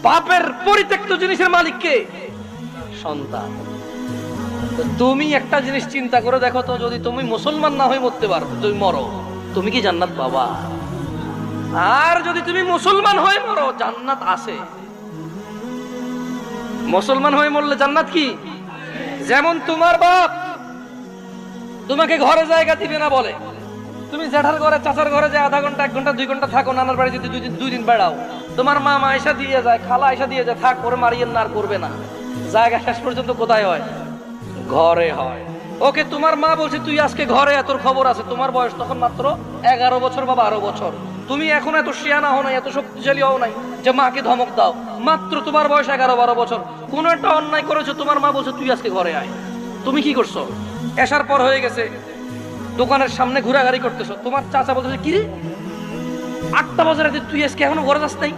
বাপের পরিত্যক্ত জিনিসের মালিক কে? সন্তান। তুমি একটা জিনিস চিন্তা করে দেখো তো, যদি তুমি মুসলমান না হয়ে মরতে পারো, তুমি মরো, তুমি কি জান্নাত পাবা? আর যদি তুমি মুসলমান হয়ে মরো, জান্নাত আছে। মুসলমান হয়ে মরলে জান্নাত কি? যেমন তোমার বাপ তোমাকে ঘরে জায়গা দিবে না বলে, তুমি জেঠার ঘরে চাচার ঘরে যে আধা ঘন্টা 1 ঘন্টা 2 ঘন্টা থাকো, নানার বাড়ি যদি 2 দিন বেড়াও, তোমার মা আয়সা দিয়ে যায়, খালা আয়সা দিয়ে যায়, থাক করে মারিয়েন না, আর করবে না। জায়গা শেষ পর্যন্ত কোথায় হয়? ঘরে হয়। ওকে, তোমার মা বলছে তুই আজকে ঘরে, তোর খবর আছে। তোমার বয়স তখন মাত্র 11 বছর বা 12 বছর। তুমি এখন এত শিয়ানা হও নাই, এত শক্তিশালী হও নাই যে মাকে ধমক দাও। মাত্র তোমার বয়স 11-12 বছর। কোন একটা অন্যায় করেছো, তোমার মা বলছে তুই আজকে ঘরে আয়। তুমি কি করছো? এসার পর হয়ে গেছে, দোকানের সামনে ঘোরাঘুরি করতেছো। তোমার চাচা বলতেছে কি রে, 8টা বাজার তুই আজকে এখনো ঘরে যাস নাই?